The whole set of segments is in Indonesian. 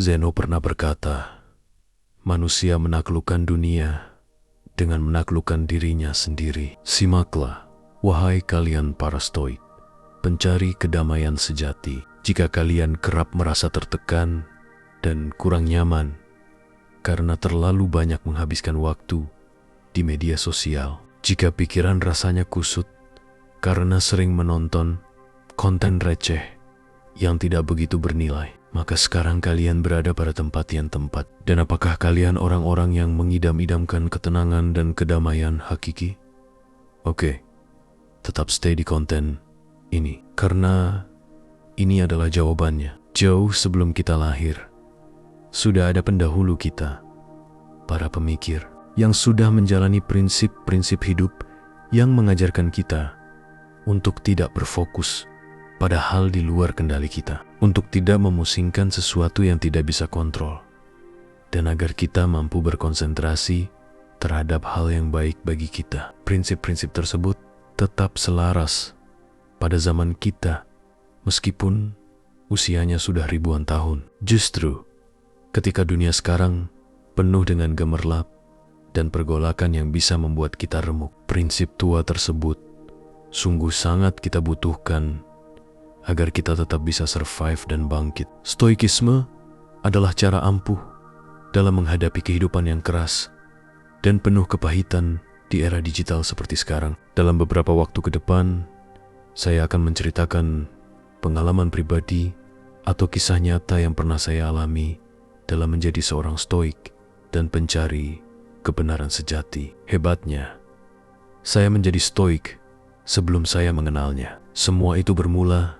Zeno pernah berkata, manusia menaklukkan dunia dengan menaklukkan dirinya sendiri. Simaklah, wahai kalian para Stoik, pencari kedamaian sejati. Jika kalian kerap merasa tertekan dan kurang nyaman karena terlalu banyak menghabiskan waktu di media sosial, jika pikiran rasanya kusut karena sering menonton konten receh yang tidak begitu bernilai, maka sekarang kalian berada pada tempat yang tepat. Dan apakah kalian orang-orang yang mengidam-idamkan ketenangan dan kedamaian hakiki? Oke, tetap stay di konten ini, karena ini adalah jawabannya. Jauh sebelum kita lahir, sudah ada pendahulu kita, para pemikir, yang sudah menjalani prinsip-prinsip hidup yang mengajarkan kita untuk tidak berfokus pada hal di luar kendali kita, untuk tidak memusingkan sesuatu yang tidak bisa kontrol, dan agar kita mampu berkonsentrasi terhadap hal yang baik bagi kita. Prinsip-prinsip tersebut tetap selaras pada zaman kita, meskipun usianya sudah ribuan tahun. Justru ketika dunia sekarang penuh dengan gemerlap dan pergolakan yang bisa membuat kita remuk, prinsip tua tersebut sungguh sangat kita butuhkan agar kita tetap bisa survive dan bangkit. Stoikisme adalah cara ampuh dalam menghadapi kehidupan yang keras dan penuh kepahitan di era digital seperti sekarang. Dalam beberapa waktu ke depan, saya akan menceritakan pengalaman pribadi atau kisah nyata yang pernah saya alami dalam menjadi seorang stoik dan pencari kebenaran sejati. Hebatnya, saya menjadi stoik sebelum saya mengenalnya. Semua itu bermula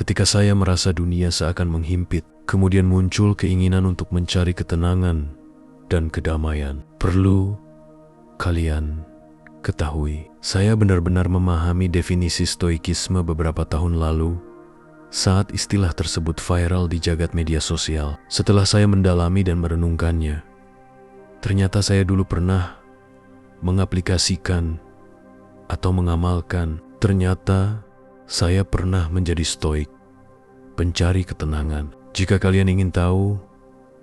ketika saya merasa dunia seakan menghimpit, kemudian muncul keinginan untuk mencari ketenangan dan kedamaian. Perlu kalian ketahui, saya benar-benar memahami definisi stoikisme beberapa tahun lalu saat istilah tersebut viral di jagat media sosial. Setelah saya mendalami dan merenungkannya, ternyata saya dulu pernah mengaplikasikan atau mengamalkan. Ternyata saya pernah menjadi stoik, pencari ketenangan. Jika kalian ingin tahu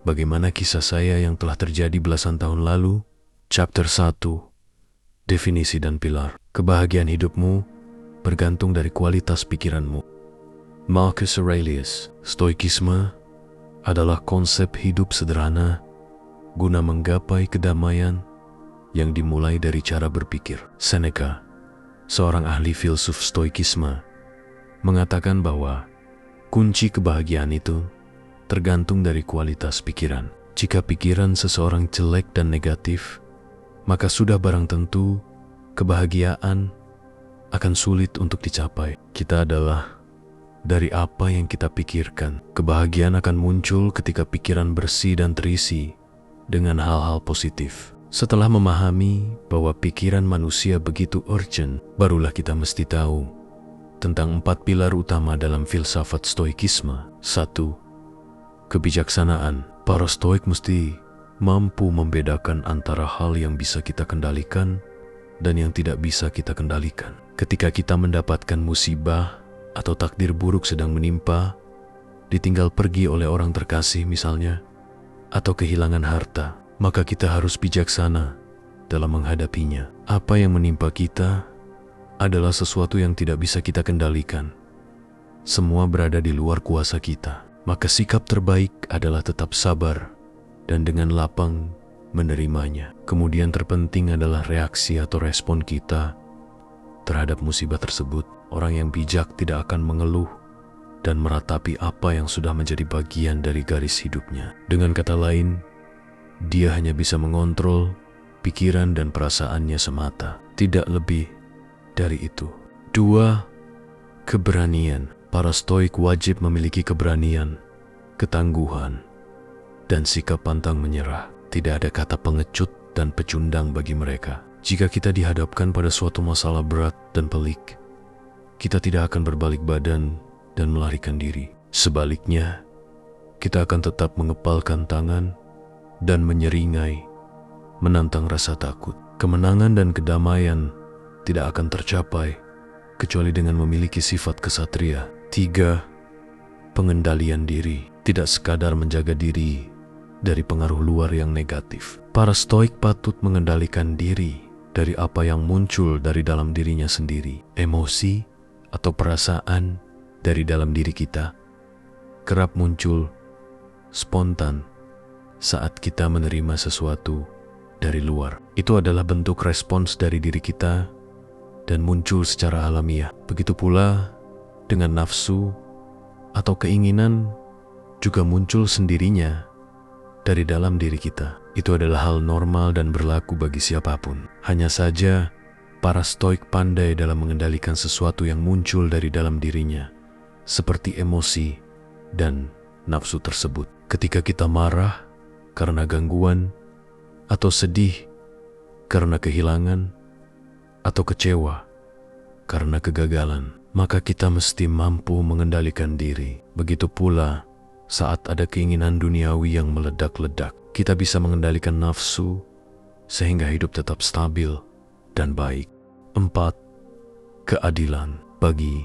bagaimana kisah saya yang telah terjadi belasan tahun lalu, chapter 1, definisi dan pilar. Kebahagiaan hidupmu bergantung dari kualitas pikiranmu. Marcus Aurelius. Stoikisme adalah konsep hidup sederhana guna menggapai kedamaian yang dimulai dari cara berpikir. Seneca, seorang ahli filsuf stoikisme, mengatakan bahwa kunci kebahagiaan itu tergantung dari kualitas pikiran. Jika pikiran seseorang jelek dan negatif, maka sudah barang tentu kebahagiaan akan sulit untuk dicapai. Kita adalah dari apa yang kita pikirkan. Kebahagiaan akan muncul ketika pikiran bersih dan terisi dengan hal-hal positif. Setelah memahami bahwa pikiran manusia begitu urgent, barulah kita mesti tahu tentang 4 pilar utama dalam filsafat stoikisme. 1. Kebijaksanaan. Para stoik mesti mampu membedakan antara hal yang bisa kita kendalikan dan yang tidak bisa kita kendalikan. Ketika kita mendapatkan musibah atau takdir buruk sedang menimpa, ditinggal pergi oleh orang terkasih misalnya, atau kehilangan harta, maka kita harus bijaksana dalam menghadapinya. Apa yang menimpa kita adalah sesuatu yang tidak bisa kita kendalikan. Semua berada di luar kuasa kita. Maka sikap terbaik adalah tetap sabar dan dengan lapang menerimanya. Kemudian terpenting adalah reaksi atau respon kita terhadap musibah tersebut. Orang yang bijak tidak akan mengeluh dan meratapi apa yang sudah menjadi bagian dari garis hidupnya. Dengan kata lain, dia hanya bisa mengontrol pikiran dan perasaannya semata, tidak lebih dari itu. 2. Keberanian. Para stoik wajib memiliki keberanian, ketangguhan, dan sikap pantang menyerah. Tidak ada kata pengecut dan pecundang bagi mereka. Jika kita dihadapkan pada suatu masalah berat dan pelik, kita tidak akan berbalik badan dan melarikan diri. Sebaliknya, kita akan tetap mengepalkan tangan dan menyeringai, menantang rasa takut. Kemenangan dan kedamaian tidak akan tercapai kecuali dengan memiliki sifat kesatria. 3. Pengendalian diri. tidak sekadar menjaga diri dari pengaruh luar yang negatif. Para Stoik patut mengendalikan diri dari apa yang muncul dari dalam dirinya sendiri. Emosi atau perasaan dari dalam diri kita kerap muncul spontan saat kita menerima sesuatu dari luar. Itu adalah bentuk respons dari diri kita dan muncul secara alamiah. Begitu pula dengan nafsu atau keinginan juga muncul sendirinya dari dalam diri kita. Itu adalah hal normal dan berlaku bagi siapapun. Hanya saja, para Stoik pandai dalam mengendalikan sesuatu yang muncul dari dalam dirinya, seperti emosi dan nafsu tersebut. Ketika kita marah karena gangguan, atau sedih karena kehilangan, atau kecewa karena kegagalan, maka kita mesti mampu mengendalikan diri. Begitu pula saat ada keinginan duniawi yang meledak-ledak, kita bisa mengendalikan nafsu sehingga hidup tetap stabil dan baik. 4. Keadilan. Bagi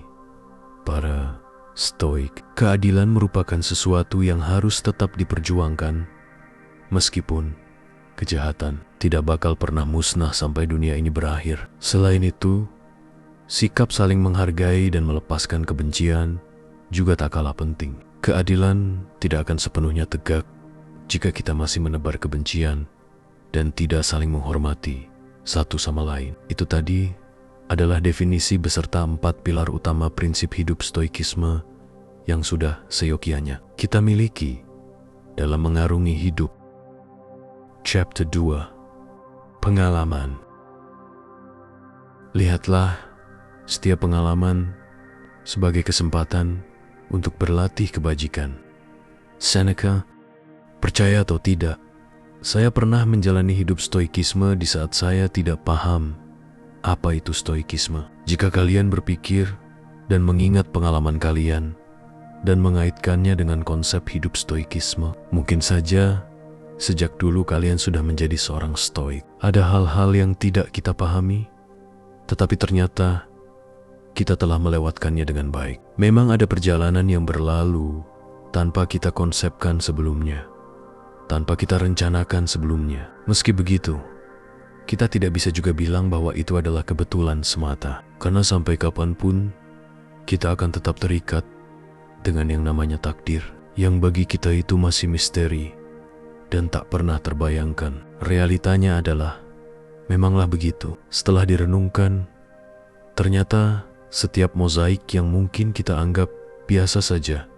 para Stoik, keadilan merupakan sesuatu yang harus tetap diperjuangkan, meskipun kejahatan tidak bakal pernah musnah sampai dunia ini berakhir. Selain itu, sikap saling menghargai dan melepaskan kebencian juga tak kalah penting. Keadilan tidak akan sepenuhnya tegak jika kita masih menebar kebencian dan tidak saling menghormati satu sama lain. Itu tadi adalah definisi beserta 4 pilar utama prinsip hidup Stoikisme yang sudah seyogianya kita miliki dalam mengarungi hidup. Chapter 2. Pengalaman. Lihatlah setiap pengalaman sebagai kesempatan untuk berlatih kebajikan. Seneca. Percaya atau tidak, saya pernah menjalani hidup Stoikisme di saat saya tidak paham apa itu Stoikisme. Jika kalian berpikir dan mengingat pengalaman kalian dan mengaitkannya dengan konsep hidup Stoikisme, mungkin saja sejak dulu kalian sudah menjadi seorang Stoik. Ada hal-hal yang tidak kita pahami, tetapi ternyata kita telah melewatkannya dengan baik. Memang ada perjalanan yang berlalu tanpa kita konsepkan sebelumnya, tanpa kita rencanakan sebelumnya. Meski begitu, kita tidak bisa juga bilang bahwa itu adalah kebetulan semata, karena sampai kapanpun kita akan tetap terikat dengan yang namanya takdir, yang bagi kita itu masih misteri dan tak pernah terbayangkan. Realitanya adalah memanglah begitu. Setelah direnungkan, ternyata setiap mozaik yang mungkin kita anggap biasa saja,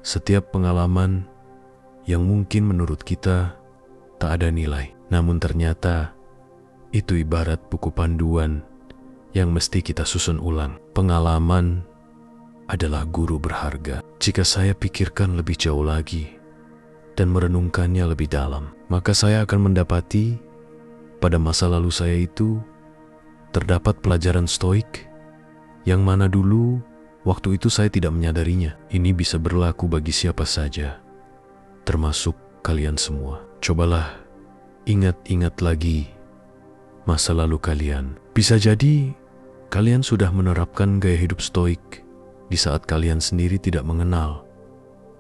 setiap pengalaman yang mungkin menurut kita tak ada nilai, namun ternyata itu ibarat buku panduan yang mesti kita susun ulang. Pengalaman adalah guru berharga. Jika saya pikirkan lebih jauh lagi dan merenungkannya lebih dalam, maka saya akan mendapati pada masa lalu saya itu terdapat pelajaran Stoik yang mana dulu waktu itu saya tidak menyadarinya. Ini bisa berlaku bagi siapa saja, termasuk kalian semua. Cobalah ingat-ingat lagi masa lalu kalian. Bisa jadi kalian sudah menerapkan gaya hidup Stoik di saat kalian sendiri tidak mengenal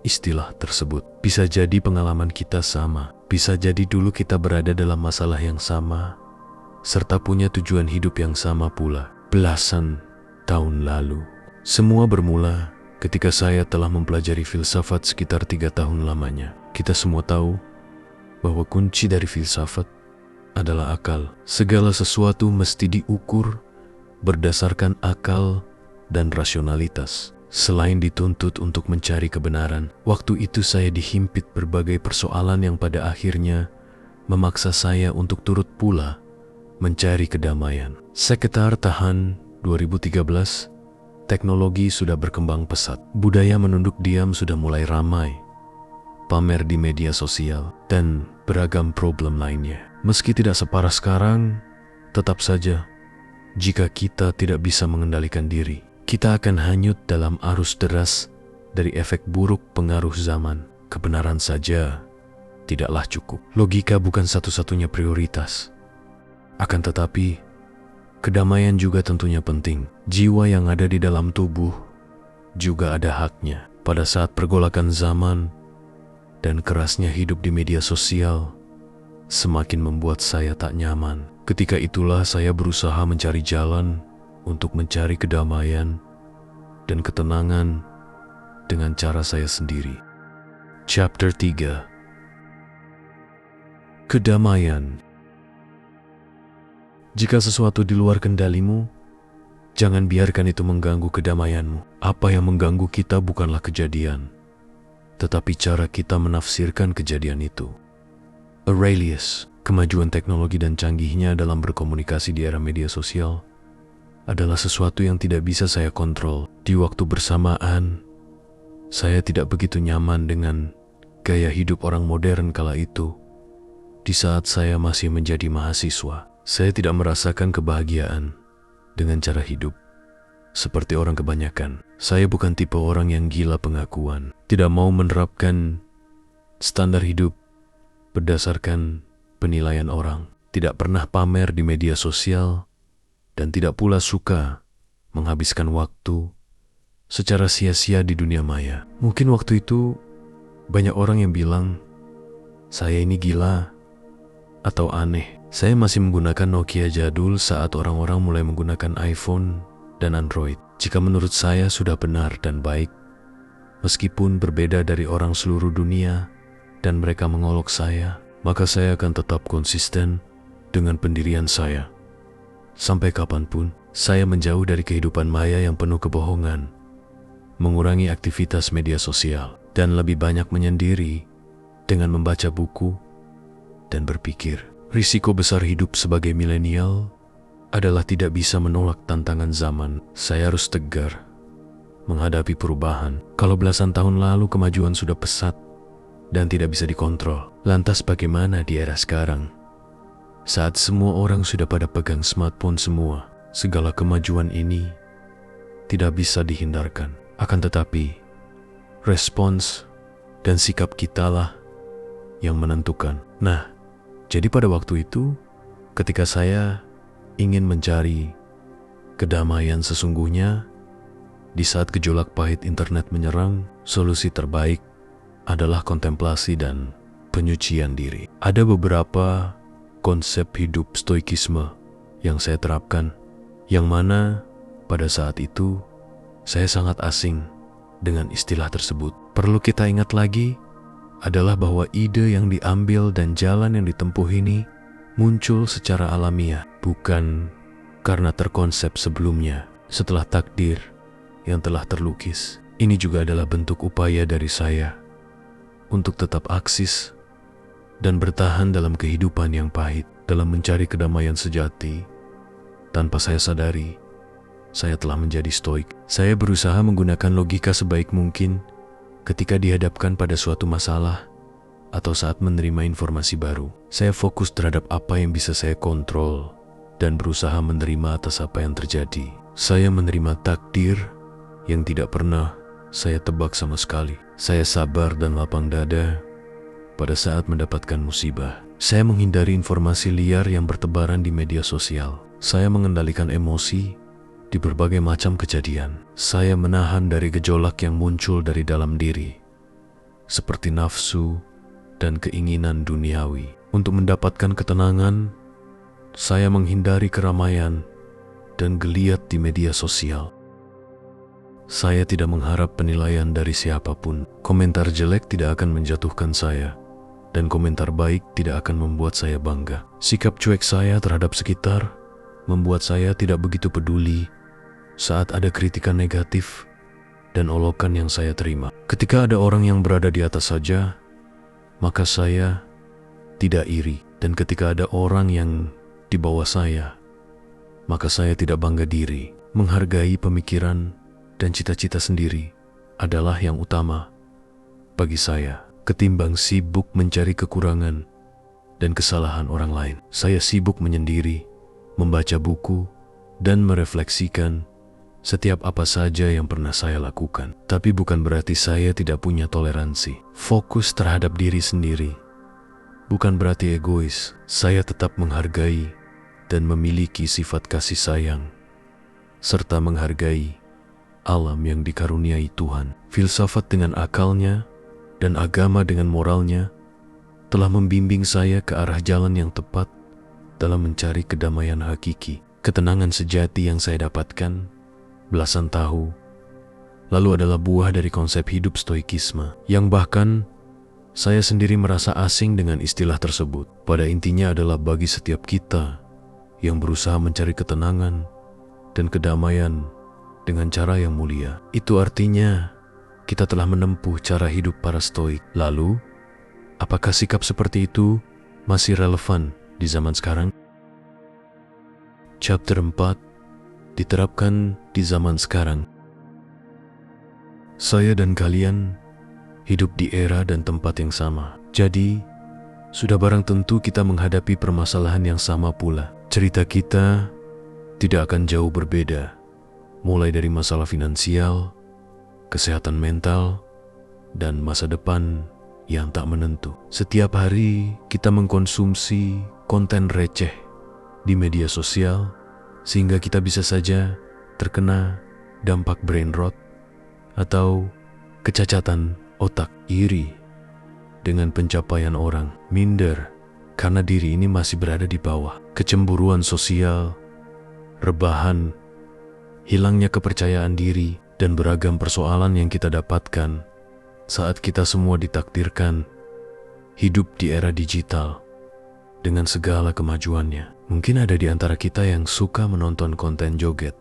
istilah tersebut. Bisa jadi pengalaman kita sama. Bisa jadi dulu kita berada dalam masalah yang sama, serta punya tujuan hidup yang sama pula. Belasan tahun lalu, semua bermula ketika saya telah mempelajari filsafat sekitar 3 tahun lamanya. Kita semua tahu bahwa kunci dari filsafat adalah akal. Segala sesuatu mesti diukur berdasarkan akal dan rasionalitas, selain dituntut untuk mencari kebenaran. Waktu itu saya dihimpit berbagai persoalan yang pada akhirnya memaksa saya untuk turut pula mencari kedamaian. Sekitar tahun 2013, teknologi sudah berkembang pesat. Budaya menunduk diam sudah mulai ramai, pamer di media sosial, dan beragam problem lainnya. Meski tidak separah sekarang, tetap saja jika kita tidak bisa mengendalikan diri, kita akan hanyut dalam arus deras dari efek buruk pengaruh zaman. Kebenaran saja tidaklah cukup. Logika bukan satu-satunya prioritas. Akan tetapi, kedamaian juga tentunya penting. Jiwa yang ada di dalam tubuh juga ada haknya. Pada saat pergolakan zaman dan kerasnya hidup di media sosial semakin membuat saya tak nyaman. Ketika itulah saya berusaha mencari jalan untuk mencari kedamaian dan ketenangan dengan cara saya sendiri. Chapter 3. Kedamaian. Jika sesuatu di luar kendalimu, jangan biarkan itu mengganggu kedamaianmu. Apa yang mengganggu kita bukanlah kejadian, tetapi cara kita menafsirkan kejadian itu. Aurelius, kemajuan teknologi dan canggihnya dalam berkomunikasi di era media sosial adalah sesuatu yang tidak bisa saya kontrol. Di waktu bersamaan, saya tidak begitu nyaman dengan gaya hidup orang modern kala itu. Di saat saya masih menjadi mahasiswa, saya tidak merasakan kebahagiaan dengan cara hidup seperti orang kebanyakan. Saya bukan tipe orang yang gila pengakuan, tidak mau menerapkan standar hidup berdasarkan penilaian orang, tidak pernah pamer di media sosial, dan tidak pula suka menghabiskan waktu secara sia-sia di dunia maya. Mungkin waktu itu banyak orang yang bilang saya ini gila atau aneh. Saya masih menggunakan Nokia jadul saat orang-orang mulai menggunakan iPhone dan Android. Jika menurut saya sudah benar dan baik, meskipun berbeda dari orang seluruh dunia dan mereka mengolok saya, maka saya akan tetap konsisten dengan pendirian saya. Sampai kapanpun, saya menjauh dari kehidupan maya yang penuh kebohongan, mengurangi aktivitas media sosial, dan lebih banyak menyendiri dengan membaca buku dan berpikir. Risiko besar hidup sebagai milenial adalah tidak bisa menolak tantangan zaman. Saya harus tegar menghadapi perubahan. Kalau belasan tahun lalu kemajuan sudah pesat dan tidak bisa dikontrol, lantas bagaimana di era sekarang? Saat semua orang sudah pada pegang smartphone semua, segala kemajuan ini tidak bisa dihindarkan. Akan tetapi, respons dan sikap kitalah yang menentukan. Nah, jadi pada waktu itu, ketika saya ingin mencari kedamaian sesungguhnya, di saat gejolak pahit internet menyerang, solusi terbaik adalah kontemplasi dan penyucian diri. Ada beberapa konsep hidup stoikisme yang saya terapkan, yang mana pada saat itu saya sangat asing dengan istilah tersebut. Perlu kita ingat lagi adalah bahwa ide yang diambil dan jalan yang ditempuh ini muncul secara alamiah, bukan karena terkonsep sebelumnya. Setelah takdir yang telah terlukis, ini juga adalah bentuk upaya dari saya untuk tetap aksis dan bertahan dalam kehidupan yang pahit, dalam mencari kedamaian sejati. Tanpa saya sadari, saya telah menjadi stoik. Saya berusaha menggunakan logika sebaik mungkin ketika dihadapkan pada suatu masalah atau saat menerima informasi baru. Saya fokus terhadap apa yang bisa saya kontrol dan berusaha menerima atas apa yang terjadi. Saya menerima takdir yang tidak pernah saya tebak sama sekali. Saya sabar dan lapang dada pada saat mendapatkan musibah. Saya menghindari informasi liar yang bertebaran di media sosial. Saya mengendalikan emosi di berbagai macam kejadian. Saya menahan dari gejolak yang muncul dari dalam diri, seperti nafsu dan keinginan duniawi. Untuk mendapatkan ketenangan, saya menghindari keramaian dan geliat di media sosial. Saya tidak mengharap penilaian dari siapapun. Komentar jelek tidak akan menjatuhkan saya, dan komentar baik tidak akan membuat saya bangga. Sikap cuek saya terhadap sekitar membuat saya tidak begitu peduli saat ada kritikan negatif dan olokan yang saya terima. Ketika ada orang yang berada di atas saja, maka saya tidak iri. Dan ketika ada orang yang di bawah saya, maka saya tidak bangga diri. Menghargai pemikiran dan cita-cita sendiri adalah yang utama bagi saya, ketimbang sibuk mencari kekurangan dan kesalahan orang lain. Saya sibuk menyendiri, membaca buku, dan merefleksikan setiap apa saja yang pernah saya lakukan. Tapi bukan berarti saya tidak punya toleransi. Fokus terhadap diri sendiri bukan berarti egois. Saya tetap menghargai dan memiliki sifat kasih sayang, serta menghargai alam yang dikaruniai Tuhan. Filsafat dengan akalnya dan agama dengan moralnya telah membimbing saya ke arah jalan yang tepat dalam mencari kedamaian hakiki. Ketenangan sejati yang saya dapatkan belasan tahun lalu adalah buah dari konsep hidup stoikisme, yang bahkan saya sendiri merasa asing dengan istilah tersebut. Pada intinya adalah bagi setiap kita yang berusaha mencari ketenangan dan kedamaian dengan cara yang mulia. Itu artinya kita telah menempuh cara hidup para stoik. Lalu, apakah sikap seperti itu masih relevan di zaman sekarang? Chapter 4 diterapkan di zaman sekarang. Saya dan kalian hidup di era dan tempat yang sama. Jadi, sudah barang tentu kita menghadapi permasalahan yang sama pula. Cerita kita tidak akan jauh berbeda, mulai dari masalah finansial, kesehatan mental, dan masa depan yang tak menentu. Setiap hari kita mengkonsumsi konten receh di media sosial, sehingga kita bisa saja terkena dampak brain rot atau kecacatan otak, iri dengan pencapaian orang, minder karena diri ini masih berada di bawah, kecemburuan sosial, rebahan, hilangnya kepercayaan diri, dan beragam persoalan yang kita dapatkan saat kita semua ditakdirkan hidup di era digital dengan segala kemajuannya. Mungkin ada di antara kita yang suka menonton konten joget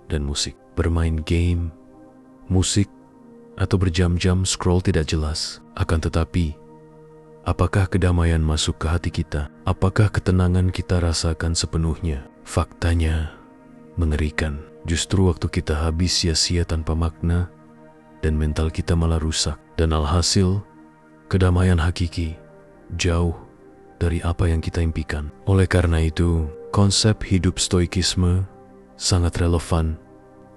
dan musik, bermain game, musik, atau berjam-jam scroll tidak jelas. Akan tetapi, apakah kedamaian masuk ke hati kita? Apakah ketenangan kita rasakan sepenuhnya? Faktanya mengerikan. Justru waktu kita habis sia-sia tanpa makna dan mental kita malah rusak. Dan alhasil, kedamaian hakiki jauh dari apa yang kita impikan. Oleh karena itu, konsep hidup stoikisme sangat relevan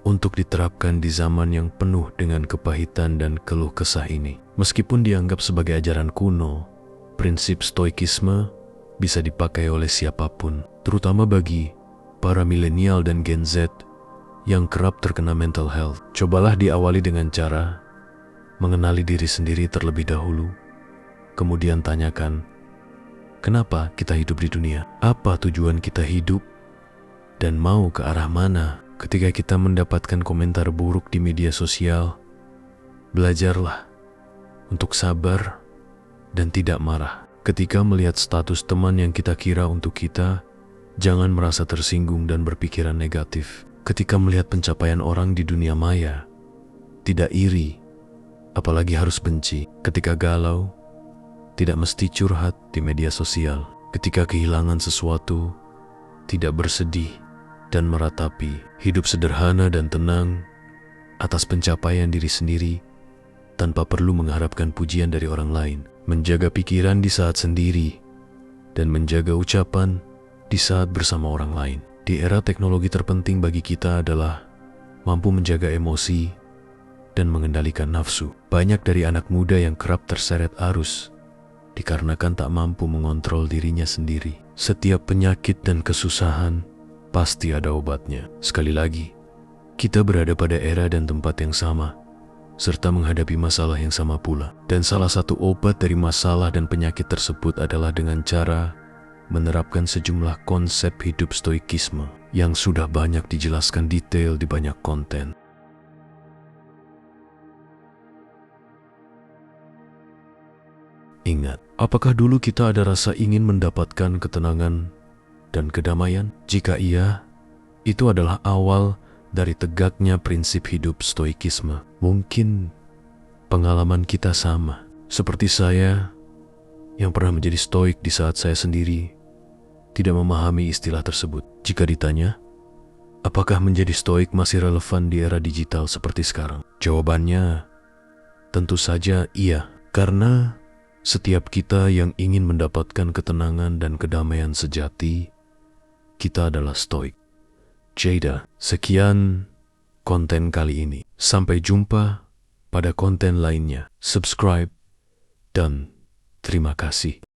untuk diterapkan di zaman yang penuh dengan kepahitan dan keluh kesah ini. Meskipun dianggap sebagai ajaran kuno, prinsip stoikisme bisa dipakai oleh siapapun, terutama bagi para milenial dan Gen Z yang kerap terkena mental health. Cobalah diawali dengan cara mengenali diri sendiri terlebih dahulu, kemudian tanyakan, kenapa kita hidup di dunia? Apa tujuan kita hidup? Dan mau ke arah mana? Ketika kita mendapatkan komentar buruk di media sosial, belajarlah untuk sabar dan tidak marah. Ketika melihat status teman yang kita kira untuk kita, jangan merasa tersinggung dan berpikiran negatif. Ketika melihat pencapaian orang di dunia maya, tidak iri, apalagi harus benci. Ketika galau, tidak mesti curhat di media sosial. Ketika kehilangan sesuatu, tidak bersedih dan meratapi. Hidup sederhana dan tenang atas pencapaian diri sendiri tanpa perlu mengharapkan pujian dari orang lain. Menjaga pikiran di saat sendiri dan menjaga ucapan di saat bersama orang lain. Di era teknologi terpenting bagi kita adalah mampu menjaga emosi dan mengendalikan nafsu. Banyak dari anak muda yang kerap terseret arus dikarenakan tak mampu mengontrol dirinya sendiri. Setiap penyakit dan kesusahan pasti ada obatnya. Sekali lagi, kita berada pada era dan tempat yang sama, serta menghadapi masalah yang sama pula. Dan salah satu obat dari masalah dan penyakit tersebut adalah dengan cara menerapkan sejumlah konsep hidup stoikisme yang sudah banyak dijelaskan detail di banyak konten. Ingat, apakah dulu kita ada rasa ingin mendapatkan ketenangan dan kedamaian? Jika iya, itu adalah awal dari tegaknya prinsip hidup stoikisme. Mungkin pengalaman kita sama, seperti saya yang pernah menjadi stoik di saat saya sendiri tidak memahami istilah tersebut. Jika ditanya, apakah menjadi stoik masih relevan di era digital seperti sekarang? Jawabannya, tentu saja iya, karena setiap kita yang ingin mendapatkan ketenangan dan kedamaian sejati, kita adalah stoik. Jada, sekian konten kali ini. Sampai jumpa pada konten lainnya. Subscribe dan terima kasih.